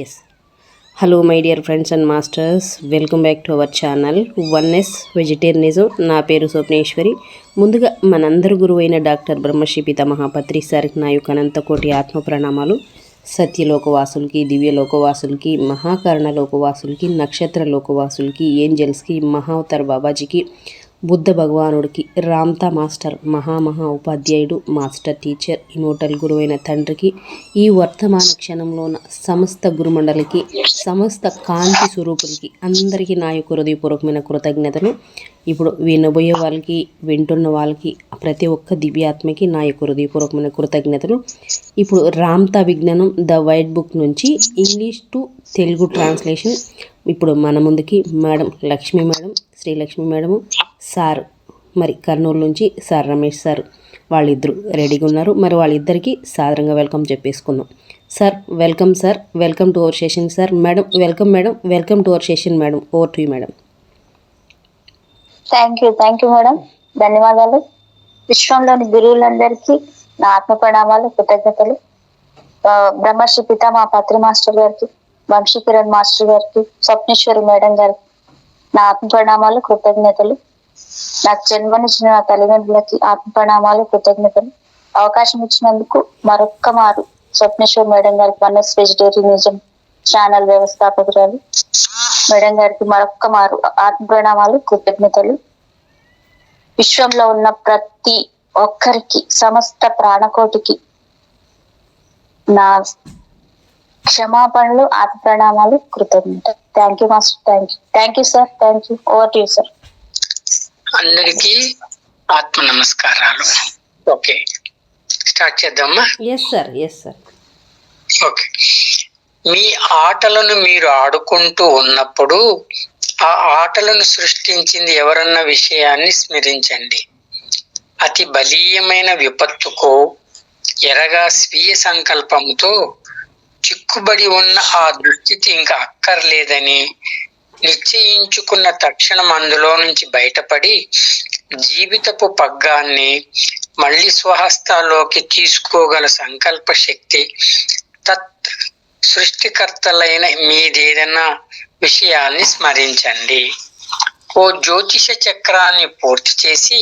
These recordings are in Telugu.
Yes. Hello, my dear friends and masters. Welcome back to our channel. Oneness vegetarianism. నా పేరు స్వప్నేశ్వరి. ముందుగా మనందరి గురువైన డాక్టర్ బ్రహ్మశ్రీ పితామహ పత్రి సార్కి నా యొక్క అనంతకోటి ఆత్మ ప్రణామాలు. సత్యలోకవాసులకి, దివ్యలోకవాసులకి, మహాకరణ లోకవాసులకి, నక్షత్ర లోకవాసులకి, ఏంజల్స్కి, మహావతార్ బాబాజీకి, బుద్ధ భగవానుడికి, రామ్తా మాస్టర్, మహా ఉపాధ్యాయుడు, మాస్టర్ టీచర్, ఇమోటల్ గురువైన తండ్రికి, ఈ వర్తమాన క్షణంలోన సమస్త గురుమండలికి, సమస్త కాంతి స్వరూపులకి అందరికీ నా యొక్క హృదయపూర్వకమైన కృతజ్ఞతలు. ఇప్పుడు వినబోయే వాళ్ళకి, వింటున్న వాళ్ళకి, ప్రతి ఒక్క దివ్యాత్మకి నా యొక్క హృదయపూర్వకమైన కృతజ్ఞతలు. ఇప్పుడు రామ్తా విజ్ఞానం ద వైట్ బుక్ నుంచి ఇంగ్లీష్ టు తెలుగు ట్రాన్స్లేషన్ ఇప్పుడు మన ముందుకి madam Lakshmi madam, Srilakshmi madam, sir మరి కర్నూలు నుంచి సార్ రమేష్ సార్ వాళ్ళిద్దరు రెడీగా ఉన్నారు. మరి వాళ్ళిద్దరికీ సాదరంగా వెల్కమ్ చెప్పేసుకుందాం. Sir welcome, sir welcome to our session. Sir madam welcome, madam welcome to our session. Madam over to you madam. Thank you madam, ధన్యవాదాలు. విశ్వంలోని గురువులందరికీ నా ఆత్మ ప్రణామాలు, కృతజ్ఞతలు. బ్రహ్మశ్రీ పితామహ పత్రి మాస్టర్ గారికి, వంశీ కిరణ్ మాస్టర్ గారికి, స్వప్నేశ్వరి మేడం గారికి నా ఆత్మ ప్రణామాలు, కృతజ్ఞతలు. నాకు జన్మనిచ్చిన నా తల్లిదండ్రులకి ఆత్మ ప్రణామాలు, కృతజ్ఞతలు. అవకాశం ఇచ్చినందుకు మరొక్క మారు స్వప్నేశ్వరి మేడం గారికి, వన్నెస్ వెజిటేరియనిజం ఛానల్ వ్యవస్థాపకురాలు మేడం గారికి మరొక్క మారు ఆత్మ ప్రణామాలు, కృతజ్ఞతలు. విశ్వంలో ఉన్న ప్రతి ఒక్కరికి, సమస్త ప్రాణకోటికి నా క్షమాపణలు, ఆత్మ ప్రణామాలు, కృతజ్ఞత. Thank you master, thank you sir, thank you. Over to you sir. అందరికీ ఆత్మ నమస్కారాలు. ఓకే, స్టార్ట్ చేద్దామా? Yes sir, yes sir. Okay, మీ ఆటలను మీరు ఆడుకుంటూ ఉన్నప్పుడు ఆ ఆటలను సృష్టించింది ఎవరన్న విషయాన్ని స్మరించండి. అతి బలీయమైన విపత్తుకో ఎరగా స్వీయ సంకల్పంతో చిక్కుబడి ఉన్న ఆ దుస్థితి ఇంకా అక్కర్లేదని నిశ్చయించుకున్న తక్షణం అందులో నుంచి బయటపడి జీవితపు పగ్గాన్ని మళ్ళీ స్వహస్తాల్లోకి తీసుకోగల సంకల్ప శక్తి తత్ సృష్టికర్తలైన మీదేదన్నా విషయాన్ని స్మరించండి. ఓ జ్యోతిష చక్రాన్ని పూర్తి చేసి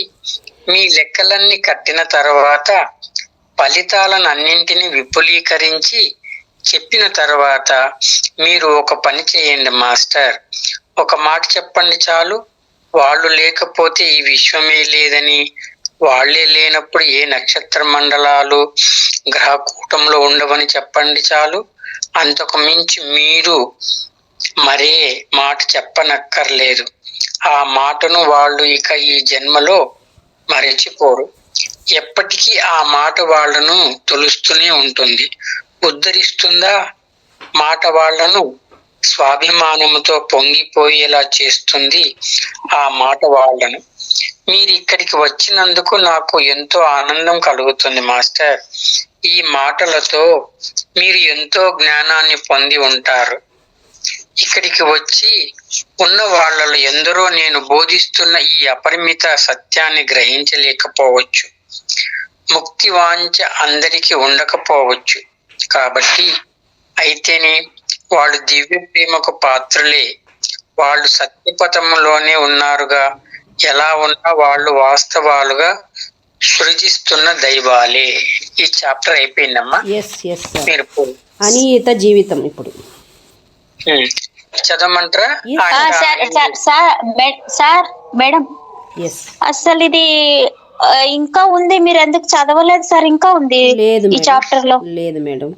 మీ లెక్కలన్నీ కట్టిన తర్వాత ఫలితాలను అన్నింటినీ విపులీకరించి చెప్పిన తర్వాత మీరు ఒక పని చేయండి మాస్టర్. ఒక మాట చెప్పండి చాలు. వాళ్ళు లేకపోతే ఈ విశ్వమే లేదని, వాళ్లే లేనప్పుడు ఏ నక్షత్ర మండలాలు గ్రహ కూటంలో ఉండవని చెప్పండి చాలు. అంతకు మించి మీరు మరే మాట చెప్పనక్కర్లేదు. ఆ మాటను వాళ్ళు ఇక ఈ జన్మలో మరచిపోరు. ఎప్పటికీ ఆ మాట వాళ్లను తొలుస్తూనే ఉంటుంది, ఉద్ధరిస్తుందా. మాట వాళ్లను స్వాభిమానముతో పొంగిపోయేలా చేస్తుంది. ఆ మాట వాళ్లను మీరు ఇక్కడికి వచ్చినందుకు నాకు ఎంతో ఆనందం కలుగుతుంది మాస్టర్. ఈ మాటలతో మీరు ఎంతో జ్ఞానాన్ని పొంది ఉంటారు. ఇక్కడికి వచ్చి ఉన్న వాళ్ళలో ఎందరో నేను బోధిస్తున్న ఈ అపరిమిత సత్యాన్ని గ్రహించలేకపోవచ్చు. ముక్తి వాంఛ అందరికీ ఉండకపోవచ్చు. కాబట్టి అయితేనే వాళ్ళు దివ్య ప్రేమకు పాత్రలే. వాళ్ళు సత్యపథంలోనే ఉన్నారుగా. ఎలా ఉన్నా వాళ్ళు వాస్తవాలుగా సృజిస్తున్న దైవాలే. ఈ చాప్టర్ అయిపోయిందమ్మా. మీరు అనియత జీవితం ఇప్పుడు చదవమంటారా? సార్ మేడం, అసలు ఇది ఇంకా ఉంది, మీరు ఎందుకు చదవలేదు సార్? ఇంకా ఉంది ఈ చాప్టర్ లో? లేదు మేడం,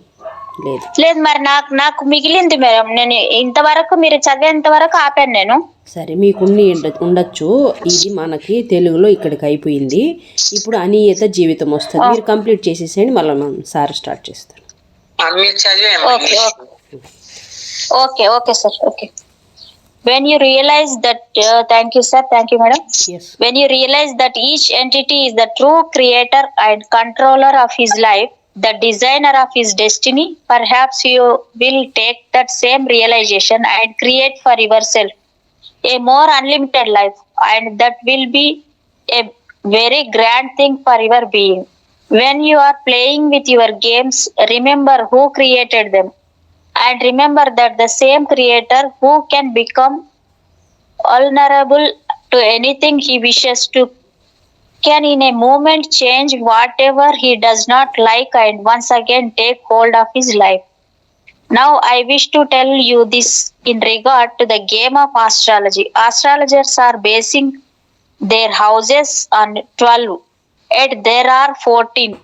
లేదు. మరి నాకు మిగిలింది మేడం. నేను ఇంతవరకు మీరు చదివేంత వరకు ఆపాను నేను. సరే, మీకు ఉండొచ్చు. ఇది మనకి తెలుగులో ఇక్కడికి అయిపోయింది. ఇప్పుడు అనియత జీవితం వస్తుంది. మీరు కంప్లీట్ చేసేసేయండి, మళ్ళీ మనం సార్ స్టార్ట్ చేస్తారు. Okay sir. Okay. When you realize that, thank you sir, thank you madam. Yes. When you realize that each entity is the true creator and controller of his life, the designer of his destiny, perhaps you will take that same realization and create for yourself a more unlimited life, and that will be a very grand thing for your being. When you are playing with your games, remember who created them And remember that the same creator who can become vulnerable to anything he wishes to can in a moment change whatever he does not like and once again take hold of his life. Now I wish to tell you this in regard to the game of astrology. Astrologers are basing their houses on 12, yet there are 14.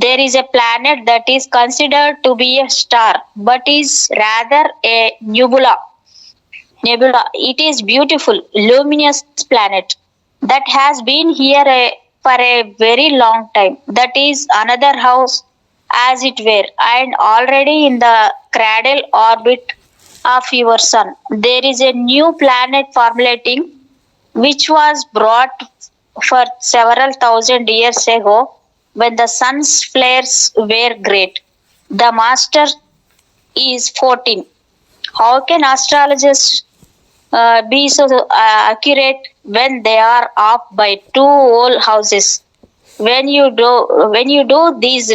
There is a planet that is considered to be a star, but is rather a nebula. It is beautiful, luminous planet that has been here for a very long time. That is another house, as it were, and already in the cradle orbit of your sun. There is a new planet formulating, which was brought for several thousand years ago when the sun's flares were great. The master is 14. How can astrologers be so accurate when they are off by 2 whole houses? When you do these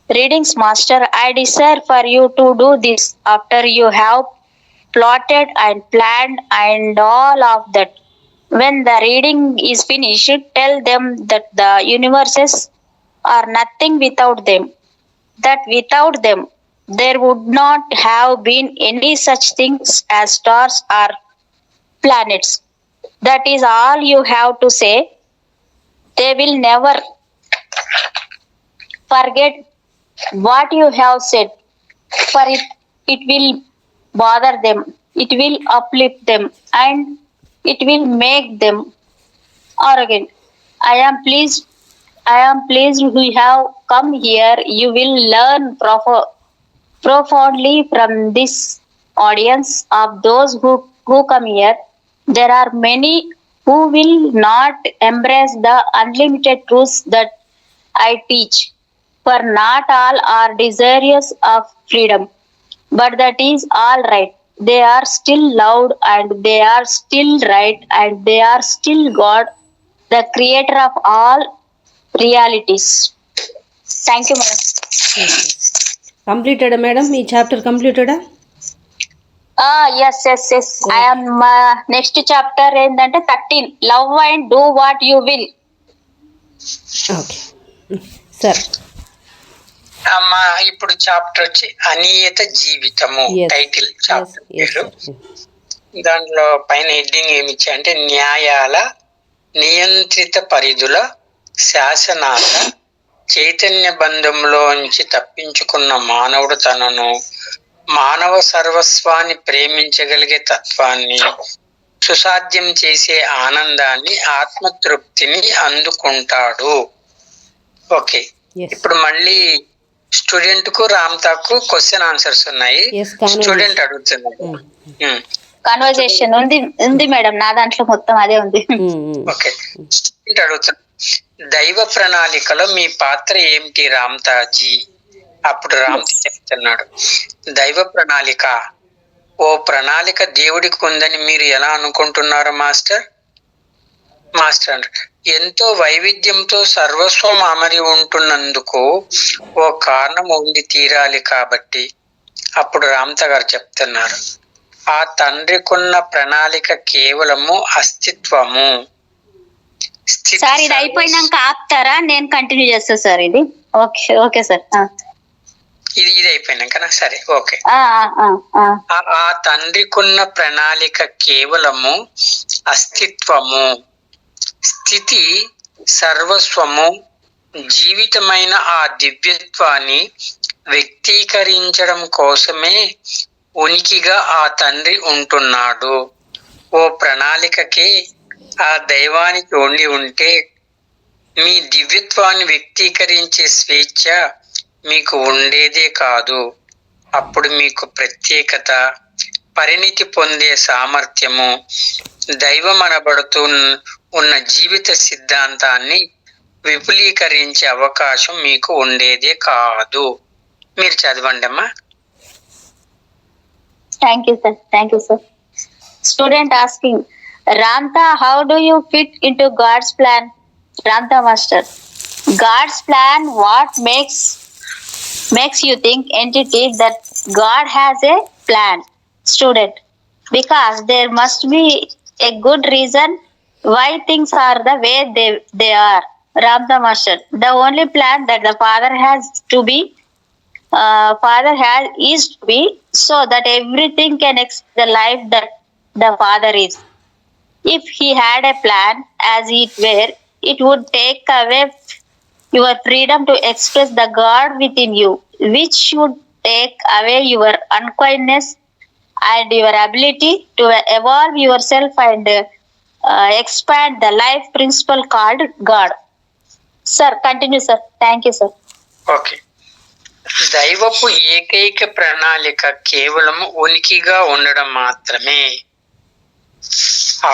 readings, master, I desire for you to do this after you have plotted and planned and all of that. When the reading is finished, tell them that the universes are nothing without them, that without them there would not have been any such things as stars or planets. That is all you have to say. They will never forget what you have said, for it will bother them, it will uplift them, and it will make them arrogant. I am pleased we have come here. You will learn profoundly from this audience of those who come here. There are many who will not embrace the unlimited truths that I teach, for not all are desirous of freedom. But that is all right. They are still loud and they are still right and they are still God, the creator of all realities. Thank you, madam. కంప్లీటెడా మేడం? ఈ చాప్టర్ కంప్లీటెడా? Yes. I am next chapter ఏంటంటే 13, love and do what you will. Okay sir. అమ్మా ఇప్పుడు చాప్టర్ వచ్చి అనియత జీవితము టైటిల్ చాప్టర్ పేరు. దాంట్లో పైన హెడ్డింగ్ ఏమి ఇచ్చాయంటే న్యాయాల నియంత్రిత పరిధుల శాసనాల చైతన్య బంధంలోంచి తప్పించుకున్న మానవుడు తనను, మానవ సర్వస్వాన్ని ప్రేమించగలిగే తత్వాన్ని, సుసాధ్యం చేసే ఆనందాన్ని, ఆత్మతృప్తిని అందుకుంటాడు. ఓకే, ఇప్పుడు మళ్ళీ స్టూడెంట్ కు రామ్తాకు క్వశ్చన్ ఆన్సర్స్ ఉన్నాయి. స్టూడెంట్ అడుగుతున్నాడు. కన్వర్జేషన్ ఉంది మేడం, నా దాంట్లో మొత్తం అదే ఉంది. ఓకే, స్టూడెంట్ అడుగుతున్నాడు, దైవ ప్రణాళికలో మీ పాత్ర ఏమిటి రామ్తాజీ? అప్పుడు రామ్ చెప్తున్నాడు, దైవ ప్రణాళిక, ఓ ప్రణాళిక దేవుడికి ఉందని మీరు ఎలా అనుకుంటున్నారు మాస్టర్? మాస్టర్ ఎంతో వైవిధ్యంతో సర్వస్వం అమరి ఉంటున్నందుకు ఓ కారణం ఉండి తీరాలి కాబట్టి. అప్పుడు రామ్త గారు చెప్తున్నారు, ఆ తండ్రికున్న ప్రణాళిక కేవలము అస్తిత్వము. సార్ ఇది అయిపోయినాక ఆపుతారా? నేను కంటిన్యూ చేస్తా సార్. ఇది ఓకే సార్. ఇది అయిపోయినాక సరే, ఓకే. ఆ తండ్రికున్న ప్రణాళిక కేవలము అస్తిత్వము, స్థితి సర్వస్వము, జీవితమైన ఆ దివ్యత్వాన్ని వ్యక్తీకరించడం కోసమే ఉనికిగా ఆ తండ్రి ఉంటున్నాడు. ఓ ప్రణాళికకే ఆ దైవానికి ఉండి ఉంటే మీ దివ్యత్వాన్ని వ్యక్తీకరించే స్వేచ్ఛ మీకు ఉండేదే కాదు. అప్పుడు మీకు ప్రత్యేకత, పరిణితి పొందే సామర్థ్యము, దైవం అనబడుతూ ఉన్న జీవిత సిద్ధాంతాన్ని విపులీకరించే అవకాశం మీకు ఉండేదే కాదు. మీరు చదవండి అమ్మా. Thank you sir. Student asking, Ramta, how do you fit into God's plan? Ramta master, God's plan, what makes makes you think entity that God has a plan, student, because there must be a good reason why things are the way they are. Ramda Master, the only plan that the Father has to be, Father has is to be, so that everything can express the life that the Father is. If he had a plan as it were, it would take away your freedom to express the God within you, which would take away your unkindness and your ability to evolve yourself and expand the life principle called God. Sir, continue, sir. Thank you, sir. Okay. దైవపు ఏకైక ప్రణాళిక కేవలం ఉనికిగా ఉండడం మాత్రమే.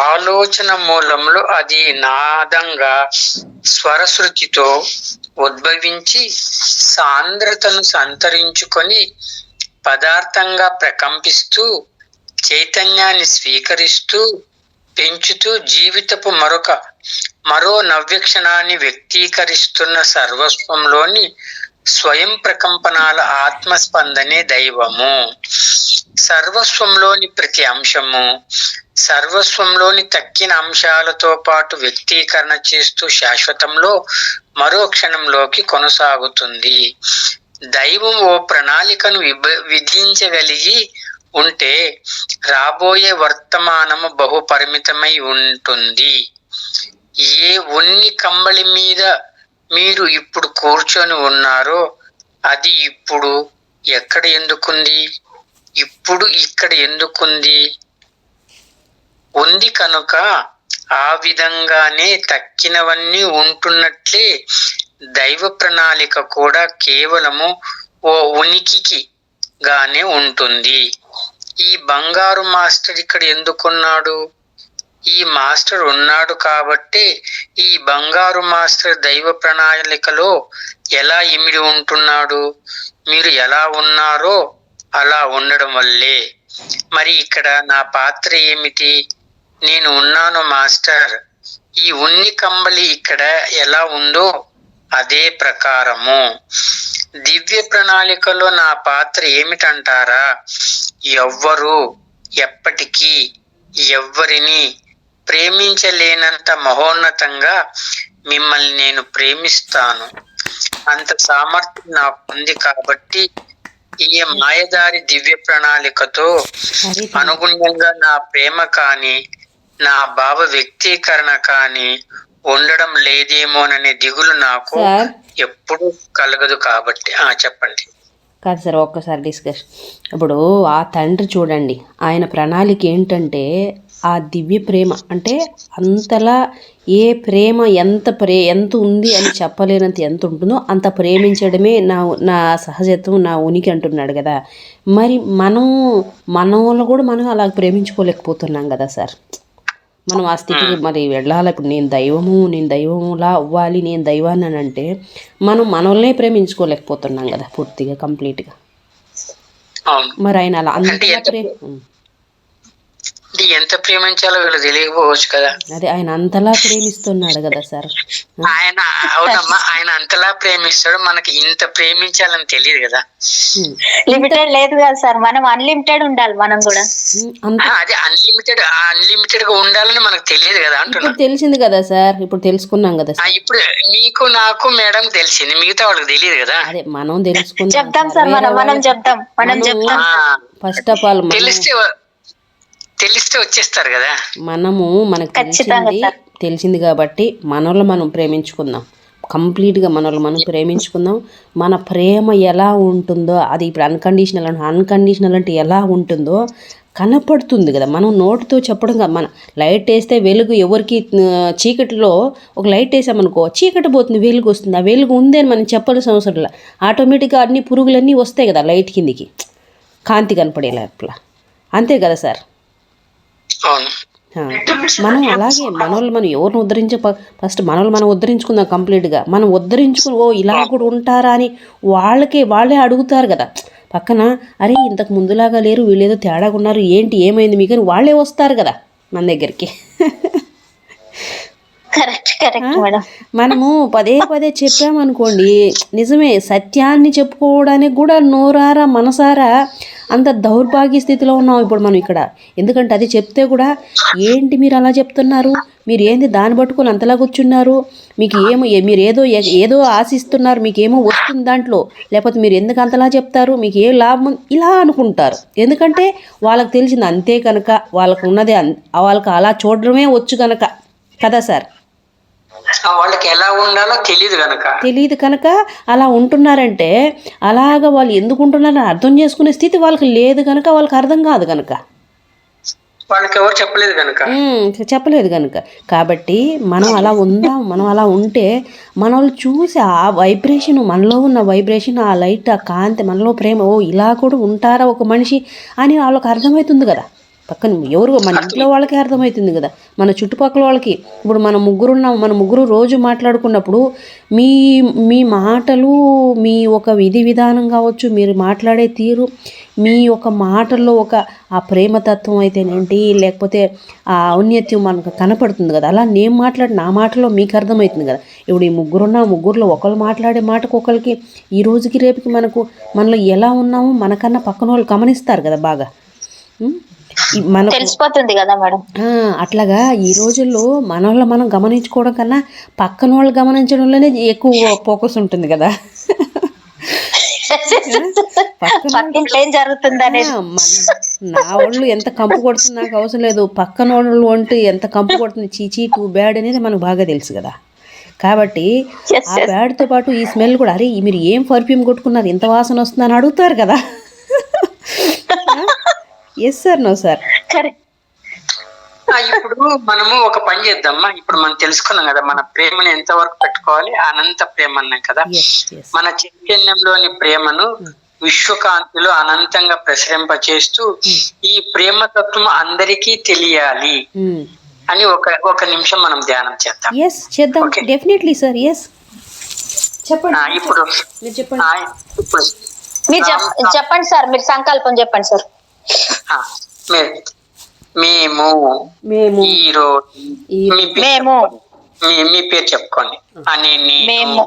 ఆలోచన మూలంలో అది నాదంగా స్వరశృతితో ఉద్భవించి సాంద్రతను సంతరించుకొని పదార్థంగా ప్రకంపిస్తూ చైతన్యాన్ని స్వీకరిస్తూ పెంచుతూ జీవితపు మరో నవ్యక్షణాన్ని వ్యక్తీకరిస్తున్న సర్వస్వంలోని స్వయం ప్రకంపనాల ఆత్మస్పందనే దైవము. సర్వస్వంలోని ప్రతి అంశము సర్వస్వంలోని తక్కిన అంశాలతో పాటు వ్యక్తీకరణ చేస్తూ శాశ్వతంలో మరో క్షణంలోకి కొనసాగుతుంది. దైవం ఓ ప్రణాళికను విధించగలిగి ఉంటే రాబోయే వర్తమానము బహు పరిమితమై ఉంటుంది. ఏ ఉన్ని కంబళి మీద మీరు ఇప్పుడు కూర్చొని ఉన్నారో అది ఇప్పుడు ఎక్కడ ఎందుకుంది, ఇప్పుడు ఇక్కడ ఎందుకుంది ఉంది కనుక ఆ విధంగానే తక్కినవన్నీ ఉంటున్నట్లే దైవ ప్రణాళిక కూడా కేవలము ఓ ఉనికికి గానే ఉంటుంది. ఈ బంగారు మాస్టర్ ఇక్కడ ఎందుకున్నాడు? ఈ మాస్టర్ ఉన్నాడు కాబట్టి ఈ బంగారు మాస్టర్ దైవ ప్రణాళికలో ఎలా ఇమిడి ఉంటున్నాడు. మీరు ఎలా ఉన్నారో అలా ఉండడం వల్లే. మరి ఇక్కడ నా పాత్ర ఏమిటి? నేను ఉన్నాను మాస్టర్. ఈ ఉన్ని కంబళి ఇక్కడ ఎలా ఉందో అదే ప్రకారము దివ్య ప్రణాళికలో నా పాత్ర ఏమిటంటారా? ఎవ్వరు ఎప్పటికీ ఎవ్వరిని ప్రేమించలేనంత మహోన్నతంగా మిమ్మల్ని నేను ప్రేమిస్తాను. అంత సామర్థ్యం నాకు ఉంది కాబట్టి ఈ మాయదారి దివ్య ప్రణాళికతో అనుగుణంగా నా ప్రేమ కానీ నా భావ వ్యక్తీకరణ కానీ ఉండడం లేదేమోననే దిగులు నాకు ఎప్పుడు కలగదు కాబట్టి. చెప్పండి. కాదు సార్, ఒక్కసారి డిస్కషన్. ఇప్పుడు ఆ తండ్రి చూడండి, ఆయన ప్రణాళిక ఏంటంటే ఆ దివ్య ప్రేమ అంటే అంతలా ఏ ప్రేమ ఎంత ఉంది అని చెప్పలేనంత ఎంత ఉంటుందో అంత ప్రేమించడమే నా సహజత్వం, నా ఉనికి అంటున్నాడు కదా. మరి మనలో కూడా మనం అలా ప్రేమించుకోలేకపోతున్నాం కదా సార్. మనం ఆ స్థితికి మరి వెళ్ళాలి. ఇప్పుడు నేను దైవములా అవ్వాలి, నేను దైవాన్ని అని అంటే మనం మనల్నే ప్రేమించుకోలేకపోతున్నాం కదా పూర్తిగా, కంప్లీట్గా. మరి ఆయన అలా ఎంత ప్రేమించాలో వీళ్ళు తెలియకపోవచ్చు కదా. అదే ఆయన అంతలా ప్రేమిస్తున్నాడు కదా సార్. ఆయన అవునమ్మా, ఆయన అంతలా ప్రేమిస్తాడు. మనకి ఇంత ప్రేమించాలని తెలియదు కదా. లిమిటెడ్ లేదు కదా సార్, మనం అన్లిమిటెడ్ ఉండాలి. మనం కూడా అదే అన్లిమిటెడ్ గా ఉండాలని మనకు తెలియదు కదా అంటున్నా. తెలిసింది కదా సార్, ఇప్పుడు తెలుసుకున్నాం కదా. ఇప్పుడు నీకు నాకు మేడం తెలిసింది, మిగతా వాళ్ళకి తెలియదు కదా. అదే మనం తెలుసుకున్నాం. చెప్తాం సార్, మనం చెప్తాం. ఫస్ట్ ఆఫ్ ఆల్ తెలిస్తే వచ్చేస్తారు కదా. మనకు తెలిసింది కాబట్టి మనల్ని మనం ప్రేమించుకుందాం. కంప్లీట్గా మనల్ని మనం ప్రేమించుకుందాం. మన ప్రేమ ఎలా ఉంటుందో అది ఇప్పుడు అన్కండిషనల్ అంటే ఎలా ఉంటుందో కనపడుతుంది కదా. మనం నోటితో చెప్పడం కదా. మన లైట్ వేస్తే వెలుగు ఎవరికి చీకటిలో ఒక లైట్ వేసామనుకో చీకటి పోతుంది, వెలుగు వస్తుంది. ఆ వెలుగు ఉంది అని మనం చెప్పాల్సిన అవసరం లేదు. ఆటోమేటిక్గా అన్ని పురుగులన్నీ వస్తాయి కదా లైట్ కిందికి, కాంతి కనపడేలా అట్లా. అంతే కదా సార్. మనం అలాగే మనం ఎవరిని ఫస్ట్ మనం ఉద్ధరించుకుందాం కంప్లీట్గా. మనం ఉద్ధరించుకుని ఇలా కూడా ఉంటారా అని వాళ్ళే అడుగుతారు కదా పక్కన. అరే ఇంతకు ముందులాగా లేరు, వీళ్ళేదో తేడాగా ఉన్నారు, ఏమైంది మీకు అని వాళ్ళే వస్తారు కదా మన దగ్గరికి. Correct madam. మనము పదే పదే చెప్పామనుకోండి, నిజమే సత్యాన్ని చెప్పుకోవడానికి కూడా నోరారా మనసారా అంత దౌర్భాగ్య స్థితిలో ఉన్నాం ఇప్పుడు మనం ఇక్కడ. ఎందుకంటే అది చెప్తే కూడా ఏంటి మీరు అలా చెప్తున్నారు, మీరు ఏంది దాన్ని పట్టుకొని అంతలా కూర్చున్నారు, మీకు ఏమో మీరు ఏదో ఆశిస్తున్నారు, మీకేమో వస్తుంది దాంట్లో, లేకపోతే మీరు ఎందుకు అంతలా చెప్తారు, మీకు ఏ లాభం, ఇలా అనుకుంటారు. ఎందుకంటే వాళ్ళకి తెలిసింది అంతే కనుక, వాళ్ళకు ఉన్నది వాళ్ళకి అలా చూడడమే వచ్చు కనుక కదా సార్. వాళ్ళకి ఎలా ఉండాలో తెలియదు కనుక అలా ఉంటున్నారంటే, అలాగ వాళ్ళు ఎందుకు ఉంటున్నారని అర్థం చేసుకునే స్థితి వాళ్ళకి లేదు కనుక, వాళ్ళకి అర్థం కాదు కనుక, వాళ్ళకి ఎవరు చెప్పలేదు కనుక. కాబట్టి మనం అలా ఉందాం, మనం అలా ఉంటే మనల్ని చూసి ఆ వైబ్రేషన్, మనలో ఉన్న వైబ్రేషన్, ఆ లైట్, ఆ కాంతి, మనలో ప్రేమ, ఓ ఇలా కూడా ఉంటారా ఒక మనిషి అని వాళ్ళకి అర్థమవుతుంది కదా. పక్కన ఎవరు, మన ఇంట్లో వాళ్ళకి అర్థమవుతుంది కదా, మన చుట్టుపక్కల వాళ్ళకి. ఇప్పుడు మన ముగ్గురు రోజు మాట్లాడుకున్నప్పుడు మీ మాటలు, మీ ఒక విధి విధానం కావచ్చు, మీరు మాట్లాడే తీరు, మీ ఒక మాటల్లో ఒక ఆ ప్రేమతత్వం అయితేనేంటి, లేకపోతే ఆ ఔన్నత్యం మనకు కనపడుతుంది కదా. అలా నేను మాట్లాడిన నా మాటలో మీకు అర్థమవుతుంది కదా. ఇప్పుడు ఈ ముగ్గురులో ఒకరు మాట్లాడే మాటకు ఒకరికి, ఈ రోజుకి రేపుకి మనలో ఎలా ఉన్నామో మనకన్నా పక్కన వాళ్ళు గమనిస్తారు కదా బాగా. మనకు తెలిసిపోతుంది కదా మేడం. అట్లాగా ఈ రోజుల్లో మనల్ని మనం గమనించుకోవడం కన్నా పక్కన వాళ్ళు గమనించడంలోనే ఎక్కువ ఫోకస్ ఉంటుంది కదా. ఏం జరుగుతుందని నా వాళ్ళు ఎంత కంపు కొడుతుంది నాకు అవసరం లేదు, పక్కన వాళ్ళు అంటే ఎంత కంపు కొడుతుంది, చీచీ టూ బ్యాడ్ అనేది మనకు బాగా తెలుసు కదా. కాబట్టి ఆ బ్యాడ్తో పాటు ఈ స్మెల్ కూడా, అరే మీరు ఏం పర్ఫ్యూమ్ కొట్టుకున్నారు, ఎంత వాసన వస్తుందని అడుగుతారు కదా. Yes sir, no sir. ఇప్పుడు మనము ఒక పని చేద్దామా. ఇప్పుడు మనం తెలుసుకున్నాం కదా, మన ప్రేమను ఎంత వరకు పెట్టుకోవాలి, అనంత ప్రేమ అన్నాం కదా. మన చైతన్యంలోని ప్రేమను విశ్వకాంతిలో అనంతంగా ప్రసరింపచేస్తూ ఈ ప్రేమతత్వం అందరికీ తెలియాలి అని ఒక నిమిషం మనం ధ్యానం చేద్దాం. చేద్దాం, డెఫినెట్లీ సార్. చెప్పండి. ఇప్పుడు మీరు చెప్పండి సార్, మీరు సంకల్పం చెప్పండి సార్. మేము మీ పేరు చెప్పుకోండి అని మేము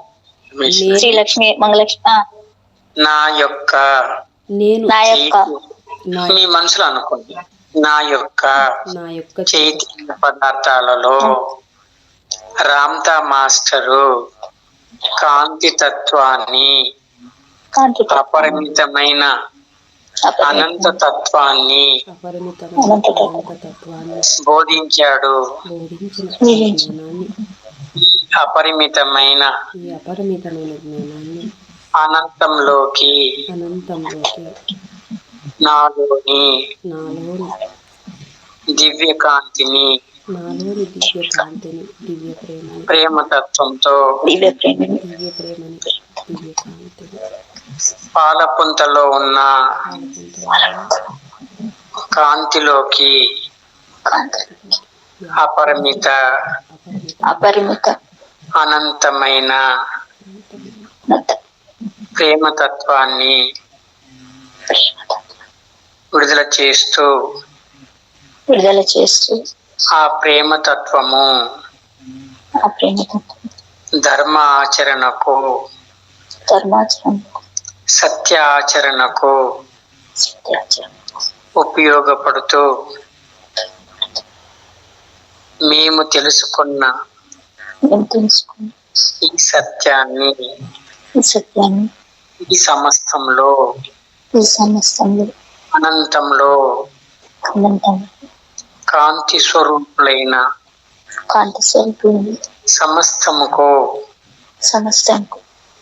శ్రీలక్ష్మి మంగళలక్ష్మి నా యొక్క మీ మనసులో అనుకోండి, నా యొక్క చైతన్య పదార్థాలలో రామ్తా మాస్టరు కాంతి తత్వాన్ని, అపరిమితమైన అనంత తత్వాన్ని బోధించాడు. అపరిమితమైన అనంతంలోకి నాలోని దివ్యకాంతిని ప్రేమతత్వంతో పాలపుంతలో ఉన్న కాంతిలోకి అపరిమిత అనంతమైన ప్రేమతత్వాన్ని విడుదల చేస్తూ ఆ ప్రేమతత్వము ధర్మ ఆచరణకు, సత్య ఆచరణకు ఉపయోగపడుతూ మేము తెలుసుకున్న ఈ సత్యాన్ని ఈ సమస్తంలో అనంతంలో కాంతి స్వరూపులైన సమస్తముకు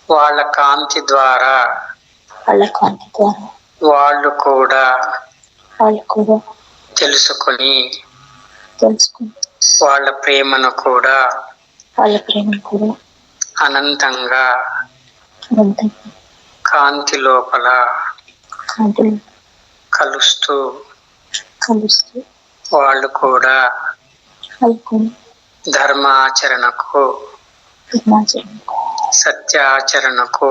వాళ్ళ కాంతి ద్వారా వాళ్ళు కూడా తెలుసుకొని వాళ్ళ ప్రేమను కూడా అనంతంగా కాంతి లోపల కలుస్తూ వాళ్ళు కూడా ధర్మాచరణకు, సత్యాచరణకు,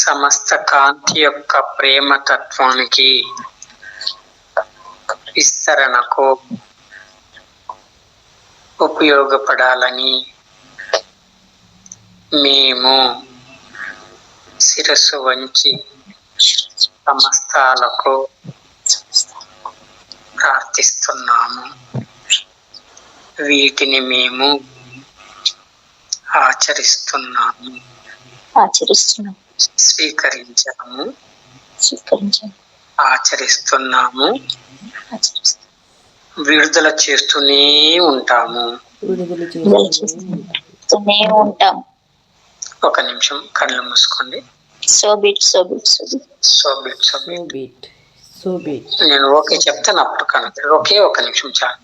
సమస్త కాంతి యొక్క ప్రేమతత్వానికి విస్తరణకు ఉపయోగపడాలని మేము శిరస్సు వంచి సమస్తాలకు ప్రార్థిస్తున్నాము. వీటిని మేము ఆచరిస్తున్నాము, స్వీకరించాము, ఆచరిస్తున్నాము, విడుదల చేస్తూనే ఉంటాము. ఒక నిమిషం కళ్ళు మూసుకోండి. నేను ఓకే చెప్తాను, అప్పుడు కనుక ఓకే. ఒక నిమిషం చాలు.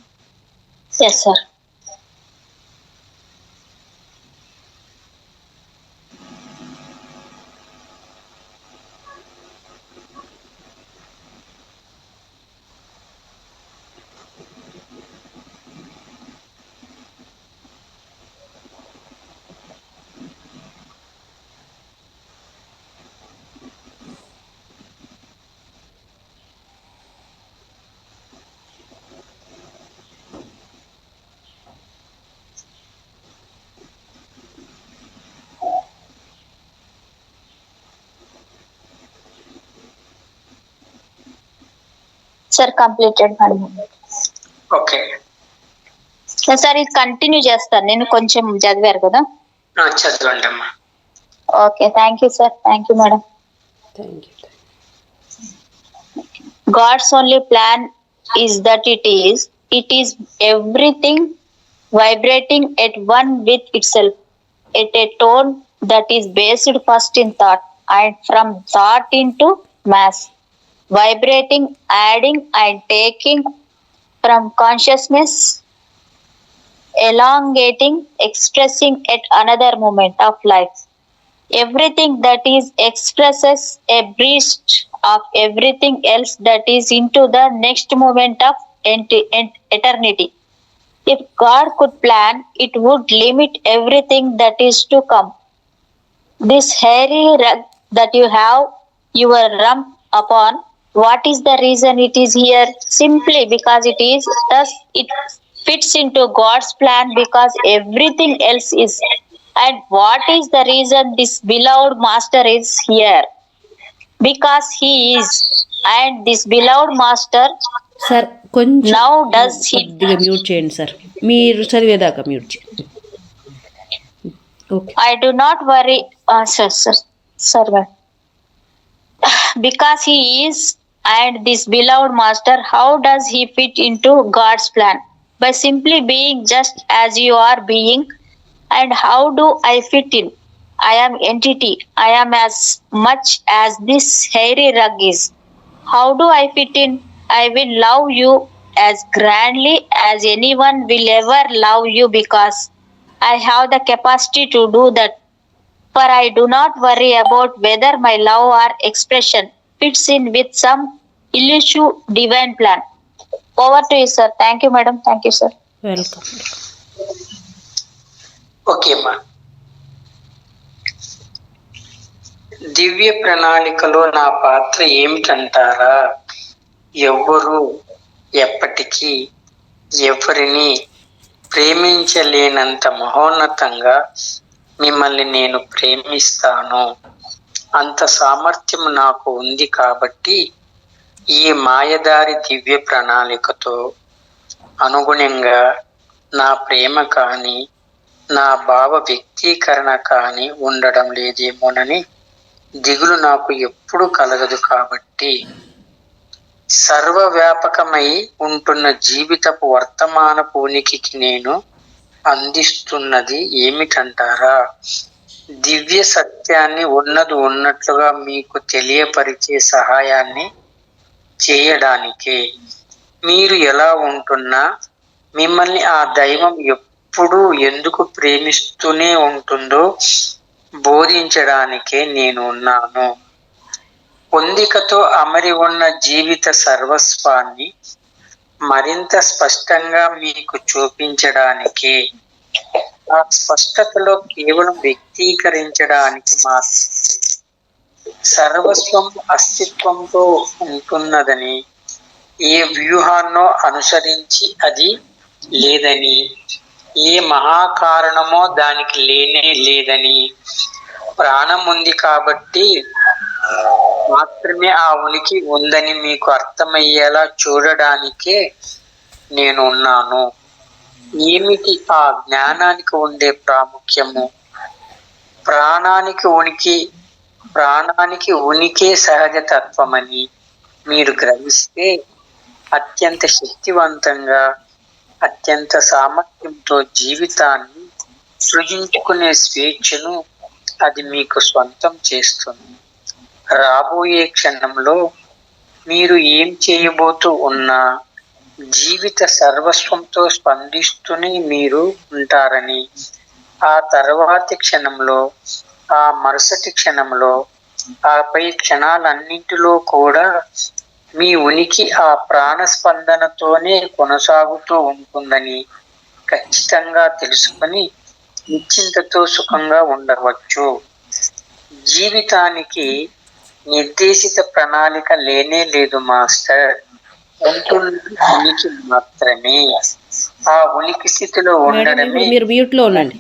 Sir completed. ఓకే సార్ ఇది కంటిన్యూ చేస్తాను, నేను కొంచెం చదివారు కదా. చదవండి అమ్మా. Okay, thank you sir. Thank you madam. God's only plan is that it is everything vibrating at one with itself, at a tone that is based first in thought, and from thought into mass, vibrating, adding and taking from consciousness, elongating, expressing at another moment of life. Everything that is expresses a breast of everything else that is into the next moment of eternity. If God could plan, it would limit everything that is to come. This hairy rug that you have your rump upon, what is the reason it is here? Simply because it is. Thus, it fits into God's plan because everything else is. And what is the reason this beloved master is here? Because he is. And this beloved master sir కొంచెం now does he. కొద్దిగా మ్యూట్ చేయండి సార్, మీరు చదివేదాకా మ్యూట్ చేయండి. Okay. I do not worry. Sir. Because he is and this beloved master, how does he fit into God's plan? By simply being just as you are being. And how do I fit in? I am entity. I am as much as this hairy rug is. How do I fit in? I will love you as grandly as anyone will ever love you because I have the capacity to do that. For I do not worry about whether my love or expression fits in with some elusive divine plan. Over to you, sir. Thank you, madam. Thank you, sir. Welcome. Okay అమ్మా. దివ్య ప్రణాళికలో నా పాత్ర ఏమిటంటారా? ఎవ్వరూ ఎప్పటికీ ఎవరిని ప్రేమించలేనంత మహోన్నతంగా మిమ్మల్ని నేను ప్రేమిస్తాను. అంత సామర్థ్యం నాకు ఉంది కాబట్టి ఈ మాయదారి దివ్య ప్రణాళికతో అనుగుణంగా నా ప్రేమ కానీ నా భావ వ్యక్తీకరణ కానీ ఉండడం లేదేమోనని దిగులు నాకు ఎప్పుడు కలగదు. కాబట్టి సర్వవ్యాపకమై ఉంటున్న జీవితపు వర్తమానపు ఉనికికి నేను అందిస్తున్నది ఏమిటంటారా? దివ్య సత్యాన్ని ఉన్నది ఉన్నట్లుగా మీకు తెలియపరిచే సహాయాన్ని చేయడానికే. మీరు ఎలా ఉంటున్నా మిమ్మల్ని ఆ దైవం ఎప్పుడూ ఎందుకు ప్రేమిస్తూనే ఉంటుందో బోధించడానికే నేను ఉన్నాను. పొందికతో అమరి ఉన్న జీవిత సర్వస్వాన్ని మరింత స్పష్టంగా మీకు చూపించడానికే. ఆ స్పష్టతలో కేవలం వ్యక్తీకరించడానికి మాత్రం సర్వస్వం అస్తిత్వంతో ఉంటున్నదని, ఏ వ్యూహాన్నో అనుసరించి అది లేదని ఏ మహాకారణమో దానికి లేనే లేదని, ప్రాణం ఉంది కాబట్టి మాత్రమే ఆ ఉనికి ఉందని మీకు అర్థమయ్యేలా చూడడానికే నేను ఉన్నాను. ఏమిటి ఆ జ్ఞానానికి ఉండే ప్రాముఖ్యము? ప్రాణానికి ఉనికే సహజ తత్వమని మీరు గ్రహిస్తే అత్యంత శక్తివంతంగా, అత్యంత సామర్థ్యంతో జీవితాన్ని సృజించుకునే స్వేచ్ఛను అది మీకు స్వంతం చేస్తుంది. రాబోయే క్షణంలో మీరు ఏం చేయబోతూ ఉన్నా జీవిత సర్వస్వంతో స్పందిస్తూనే మీరు ఉంటారని, ఆ తర్వాతి క్షణంలో, ఆ మరుసటి క్షణంలో, ఆపై క్షణాలన్నింటిలో కూడా మీ ఉనికి ఆ ప్రాణ స్పందనతోనే కొనసాగుతూ ఉంటుందని ఖచ్చితంగా తెలుసుకొని నిశ్చింతతో సుఖంగా ఉండవచ్చు. జీవితానికి నిర్దేశిత ప్రణాళిక లేనే లేదు మాస్టర్. ఉంటున్నది ఉనికి మాత్రమే. ఆ ఉనికి స్థితిలో ఉండడమే మీరు మ్యూట్ లో ఉండండి.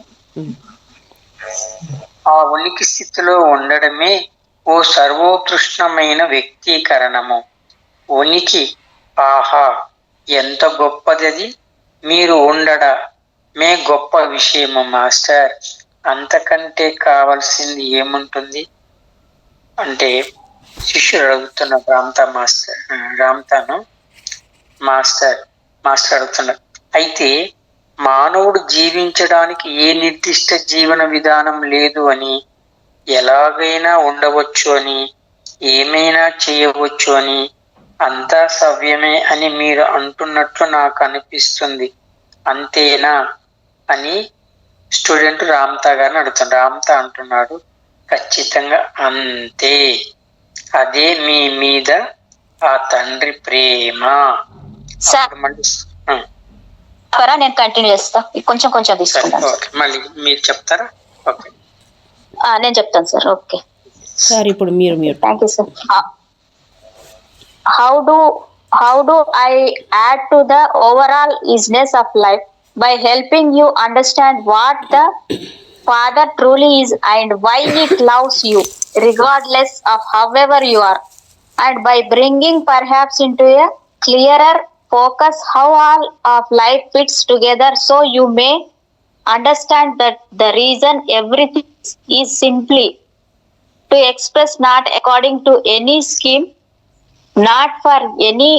ఆ ఉనికి స్థితిలో ఉండడమే ఓ సర్వోత్కృష్టమైన వ్యక్తీకరణము. ఉనికి, ఆహా ఎంత గొప్పదది! మీరు ఉండడమే గొప్ప విషయము మాస్టర్. అంతకంటే కావాల్సింది ఏముంటుంది అంటే శిష్యుడు అడుగుతున్నాడు రామ్తాను మాస్టర్ అడుగుతున్నాడు. అయితే మానవుడు జీవించడానికి ఏ నిర్దిష్ట జీవన విధానం లేదు అని, ఎలాగైనా ఉండవచ్చు అని, ఏమైనా చేయవచ్చు అని, అంతా సవ్యమే అని మీరు అంటున్నట్లు నాకు అనిపిస్తుంది, అంతేనా అని స్టూడెంట్ రామ్తా గారిని అడుగుతాడు. రామ్తా అంటున్నాడు, ఖచ్చితంగా అంతే. అదే మీ మీద ఆ తండ్రి ప్రేమ. నేను కంటిన్యూ చేస్తా, కొంచెం తీసుకుంటాను. మళ్ళీ మీరు చెప్తారా? ఓకే, నేను చెప్తాను సార్. ఓకే సార్, ఇప్పుడు మీరు thank you sir. How do I add to the overall easiness of life by helping you understand what the Father truly is and why it loves you regardless of however you are, and by bringing perhaps into a clearer focus how all of life fits together, so you may understand that the reason everything is simply to express not according to any scheme, not for any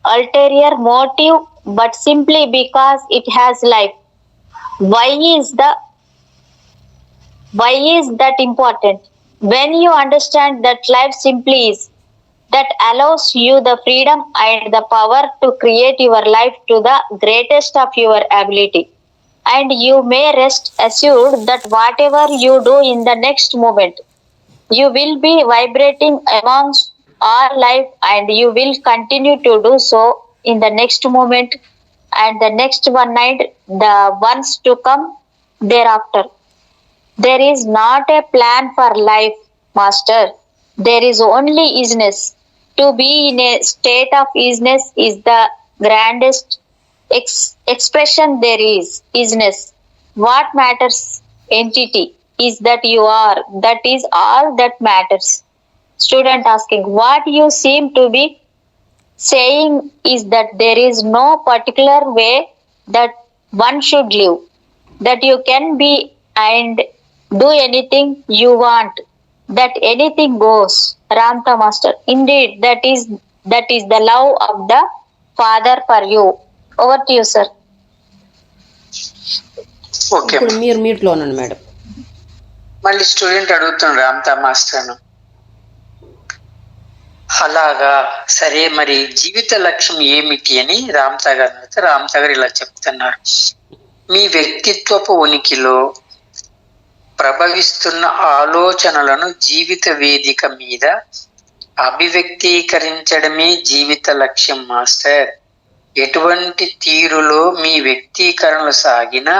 ulterior motive, but simply because it has life. Why is that important? When you understand that life simply is, that allows you the freedom and the power to create your life to the greatest of your ability. And you may rest assured that whatever you do in the next moment, you will be vibrating amongst all life, and you will continue to do so in the next moment and the next one night, the ones to come thereafter. There is not a plan for life, Master. There is only easiness. To be in a state of easiness is the grandest expression there is. Easiness. What matters, entity, is that you are. That is all that matters. Student asking, what you seem to be saying is that there is no particular way that one should live, that you can be and do anything you want, that anything goes. Ramta Master, indeed, that is the love of the Father for you. Over to you, sir. Okay, ఇప్పుడు మీరు మ్యూట్ లో ఉండండి మేడం. మళ్ళీ స్టూడెంట్ అడుగుతున్నాడు రామ్తా మాస్టర్ను, అలాగా సరే మరి జీవిత లక్ష్యం ఏమిటి అని రామ్తా గారు అడిగితే రామ్తా గారు ఇలా చెప్తున్నారు. మీ వ్యక్తిత్వపు ఉనికిలో ప్రభవిస్తున్న ఆలోచనలను జీవిత వేదిక మీద అభివ్యక్తీకరించడమే జీవిత లక్ష్యం మాస్టర్. ఎటువంటి తీరులో మీ వ్యక్తీకరణలు సాగినా